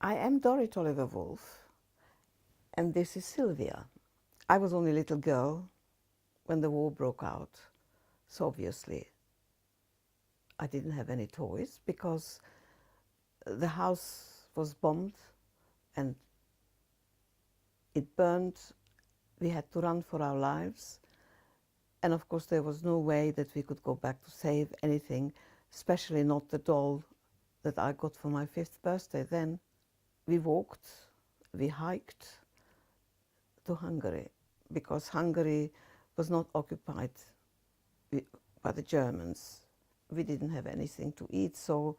I am Dorit Oliver-Wolff, and this is Sylvia. I was only a little girl when the war broke out, so obviously I didn't have any toys because the house was bombed and it burned. We had to run for our lives, and of course there was no way that we could go back to save anything, especially not the doll that I got for my 5th birthday then. We walked, we hiked to Hungary because Hungary was not occupied by the Germans. We didn't have anything to eat, so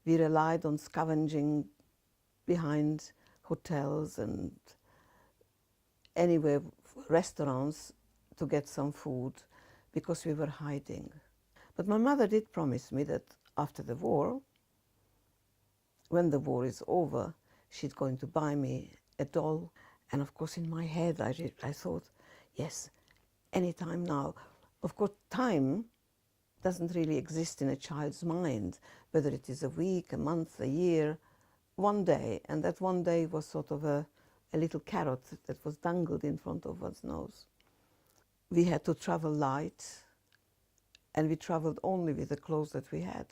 we relied on scavenging behind hotels and anywhere, restaurants, to get some food because we were hiding. But my mother did promise me that after the war, when the war is over, she's going to buy me a doll. And of course in my head I thought, yes, any time now. Of course time doesn't really exist in a child's mind, whether it is a week, a month, a year, one day. And that one day was sort of a little carrot that was dangled in front of one's nose. We had to travel light, and we traveled only with the clothes that we had.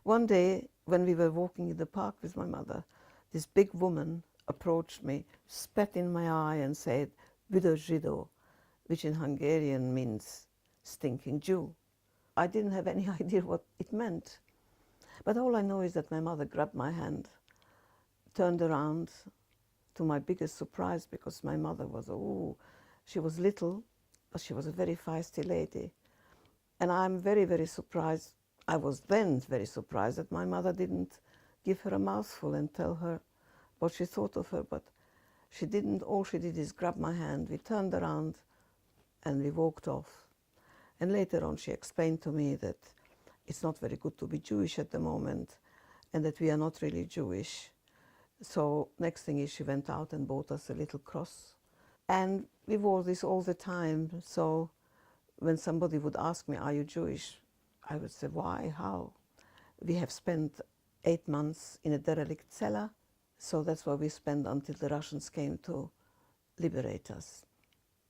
One day, when we were walking in the park with my mother, this big woman approached me, spat in my eye and said, "Büdös Zsidó," which in Hungarian means stinking Jew. I didn't have any idea what it meant. But all I know is that my mother grabbed my hand, turned around, to my biggest surprise, because my mother was, she was little, but she was a very feisty lady. And I'm very, very surprised. I was then very surprised that my mother didn't give her a mouthful and tell her what she thought of her, but she didn't. All she did is grab my hand. We turned around and we walked off. And later on she explained to me that it's not very good to be Jewish at the moment and that we are not really Jewish. So next thing is she went out and bought us a little cross. And we wore this all the time. So when somebody would ask me, "Are you Jewish?" I would say, "Why? How?" We have spent 8 months in a derelict cellar, so that's where we spent until the Russians came to liberate us.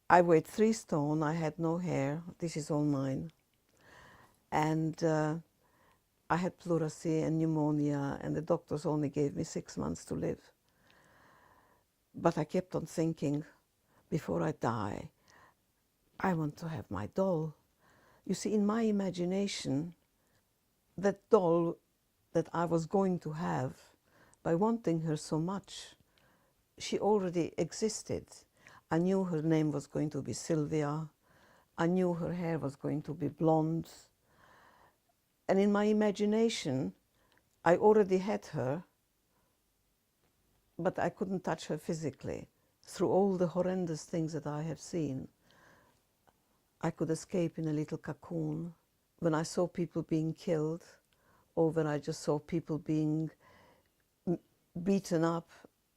I weighed 3 stone, I had no hair, this is all mine. And I had pleurisy and pneumonia, and the doctors only gave me 6 months to live. But I kept on thinking, before I die, I want to have my doll. You see, in my imagination, that doll that I was going to have, by wanting her so much, she already existed. I knew her name was going to be Sylvia. I knew her hair was going to be blonde. And in my imagination, I already had her, but I couldn't touch her physically. Through all the horrendous things that I have seen, I could escape in a little cocoon. When I saw people being killed, or when I just saw people being beaten up,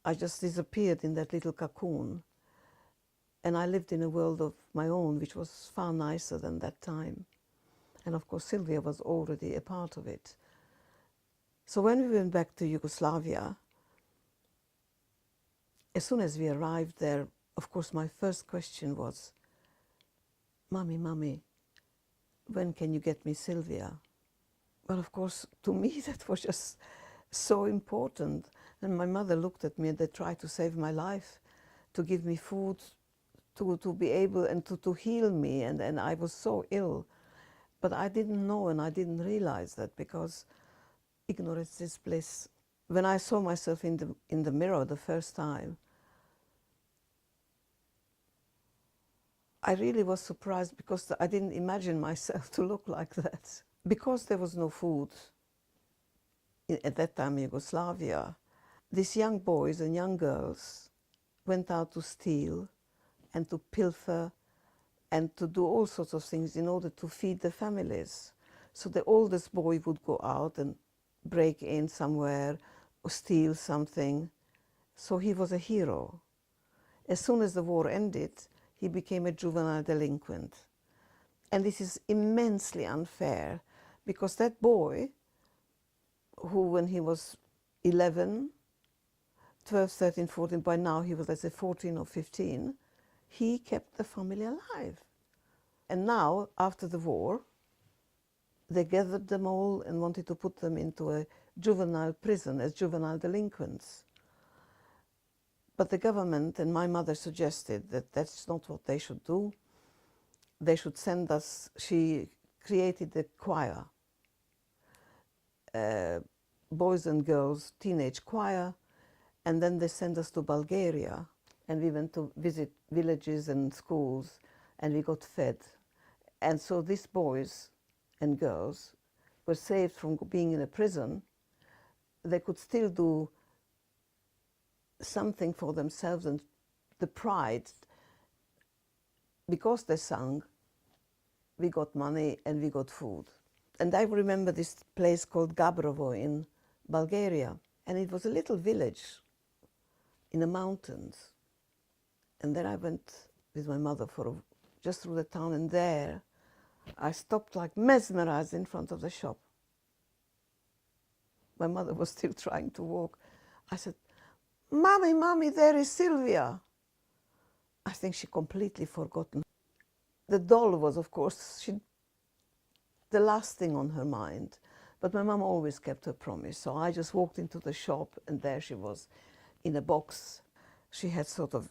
I just disappeared in that little cocoon. And I lived in a world of my own, which was far nicer than that time. And of course, Sylvia was already a part of it. So when we went back to Yugoslavia, as soon as we arrived there, of course, my first question was, Mommy, when can you get me Sylvia?" Well, of course, to me, that was just so important. And my mother looked at me and they tried to save my life, to give me food, to be able and to heal me. And I was so ill. But I didn't know and I didn't realize that, because ignorance is bliss. When I saw myself in the mirror the first time, I really was surprised, because I didn't imagine myself to look like that. Because there was no food at that time in Yugoslavia, these young boys and young girls went out to steal and to pilfer and to do all sorts of things in order to feed the families. So the oldest boy would go out and break in somewhere or steal something. So he was a hero. As soon as the war ended, he became a juvenile delinquent. And this is immensely unfair, because that boy, who when he was 11 12, 13, 14, by now he was, let's say, 14 or 15, he kept the family alive. And now, after the war, they gathered them all and wanted to put them into a juvenile prison as juvenile delinquents. But the government and my mother suggested that that's not what they should do. They should send us, she created a choir, boys and girls teenage choir, and then they sent us to Bulgaria, and we went to visit villages and schools, and we got fed. And so these boys and girls were saved from being in a prison. They could still do something for themselves, and the pride, because they sang, we got money and we got food. And I remember this place called Gabrovo in Bulgaria, and it was a little village in the mountains. And then I went with my mother just through the town, and there I stopped like mesmerized in front of the shop. My mother was still trying to walk. I said, "Mommy, Mommy, there is Sylvia." I think she completely forgotten. The doll was, of course, the last thing on her mind. But my mom always kept her promise. So I just walked into the shop, and there she was in a box. She had sort of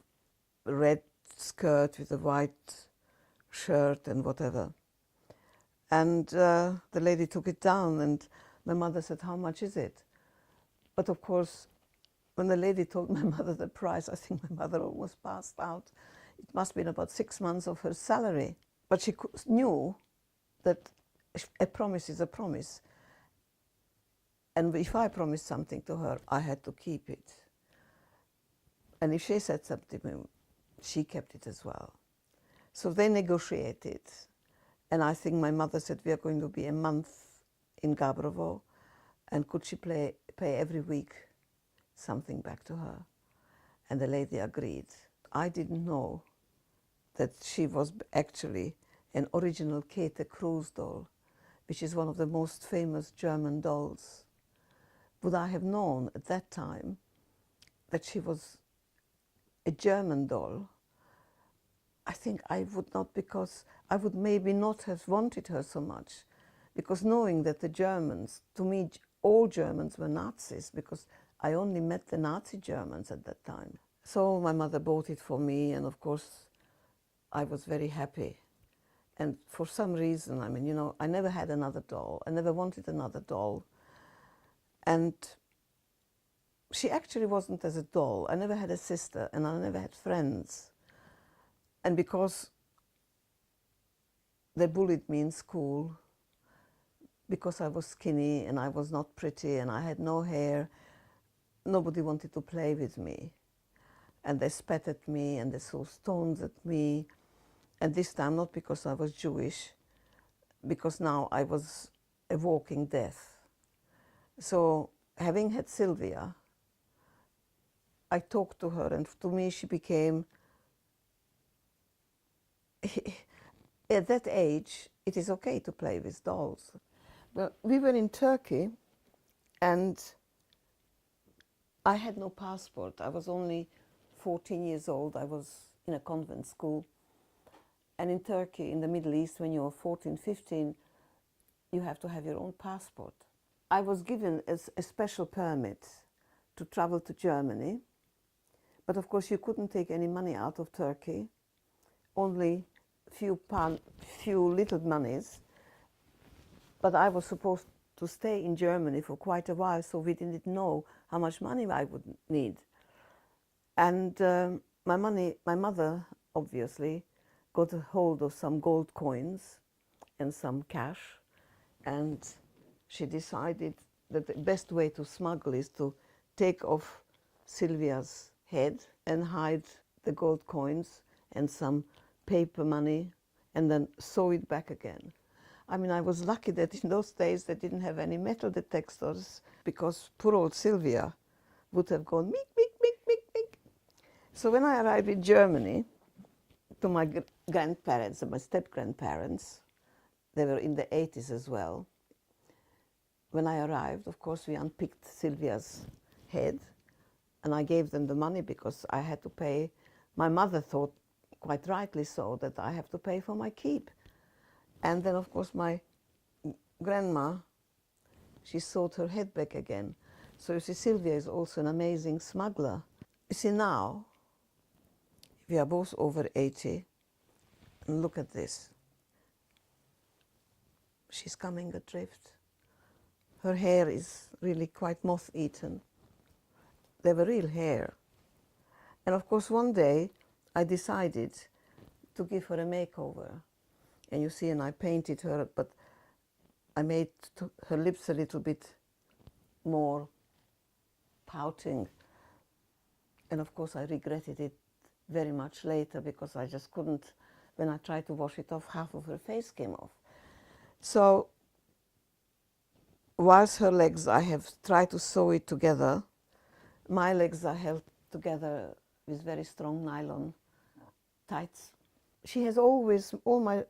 a red skirt with a white shirt and whatever. And the lady took it down, and my mother said, "How much is it?" But of course, when the lady told my mother the price, I think my mother almost passed out. It must have been about 6 months of her salary. But she knew that a promise is a promise. And if I promised something to her, I had to keep it. And if she said something to me, she kept it as well. So they negotiated. And I think my mother said, "We are going to be a month in Gabrovo, and could she pay every week something back to her?" And the lady agreed. I didn't know that she was actually an original Käthe Kruse doll, which is one of the most famous German dolls. Would I have known at that time that she was a German doll? I think I would not, because I would maybe not have wanted her so much, because knowing that the Germans, to me, all Germans were Nazis, because I only met the Nazi Germans at that time. So my mother bought it for me, and of course I was very happy. And for some reason, I mean, you know, I never had another doll. I never wanted another doll. And she actually wasn't as a doll. I never had a sister, and I never had friends. And because they bullied me in school, because I was skinny and I was not pretty and I had no hair, nobody wanted to play with me. And they spat at me and they threw stones at me. And this time not because I was Jewish, because now I was a walking death. So having had Sylvia, I talked to her, and to me she became, at that age, it is okay to play with dolls. Well, we were in Turkey, and I had no passport. I was only 14 years old. I was in a convent school. And in Turkey, in the Middle East, when you're 14, 15, you have to have your own passport. I was given a special permit to travel to Germany, but of course you couldn't take any money out of Turkey, only few little monies. But I was supposed to stay in Germany for quite a while, so we didn't know how much money I would need. And my mother, obviously, got a hold of some gold coins and some cash, and she decided that the best way to smuggle is to take off Sylvia's head and hide the gold coins and some paper money and then sew it back again. I mean, I was lucky that in those days they didn't have any metal detectors, because poor old Sylvia would have gone meek, meek, meek, meek, meek. So when I arrived in Germany, to my grandparents and my step-grandparents, they were in the 80s as well. When I arrived, of course, we unpicked Sylvia's head, And I gave them the money because I had to pay. My mother thought, quite rightly so, that I have to pay for my keep. And then, of course, my grandma, she sewed her head back again. So you see, Sylvia is also an amazing smuggler. You see, now, we are both over 80, and look at this. She's coming adrift. Her hair is really quite moth-eaten. They were real hair. And of course, one day, I decided to give her a makeover. And you see, and I painted her, but I made her lips a little bit more pouting. And of course, I regretted it very much later because I just couldn't, when I tried to wash it off, half of her face came off. So, whilst her legs, I have tried to sew it together. My legs are held together with very strong nylon tights. She has always, all my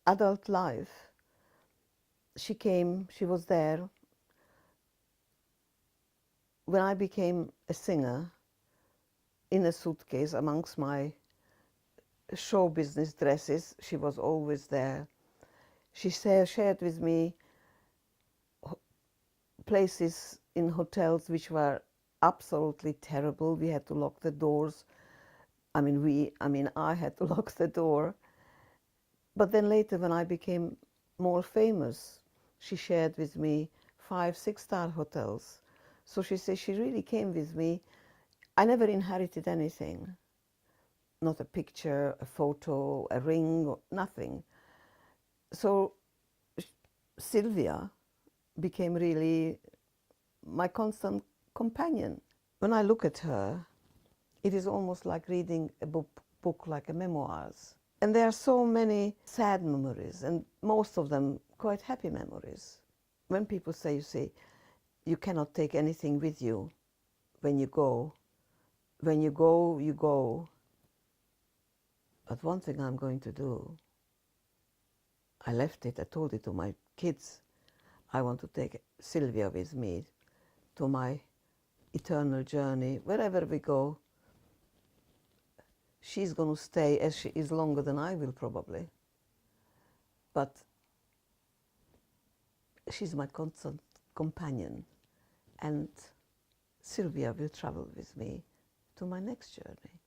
adult life, she came, she was there. When I became a singer, in a suitcase amongst my show business dresses, she was always there. She shared with me places in hotels which were absolutely terrible. We had to lock the doors. I had to lock the door. But then later, when I became more famous, she shared with me 5, 6-star hotels. So she says she really came with me. I never inherited anything. Not a picture, a photo, a ring, nothing. So Sylvia became really my constant companion. When I look at her, it is almost like reading a book like a memoirs. And there are so many sad memories, and most of them quite happy memories. When people say, you see, you cannot take anything with you when you go. When you go, you go. But one thing I'm going to do, I left it, I told it to my kids. I want to take Sylvia with me to my eternal journey. Wherever we go, she's going to stay as she is longer than I will probably. But she's my constant companion. And Sylvia will travel with me to my next journey.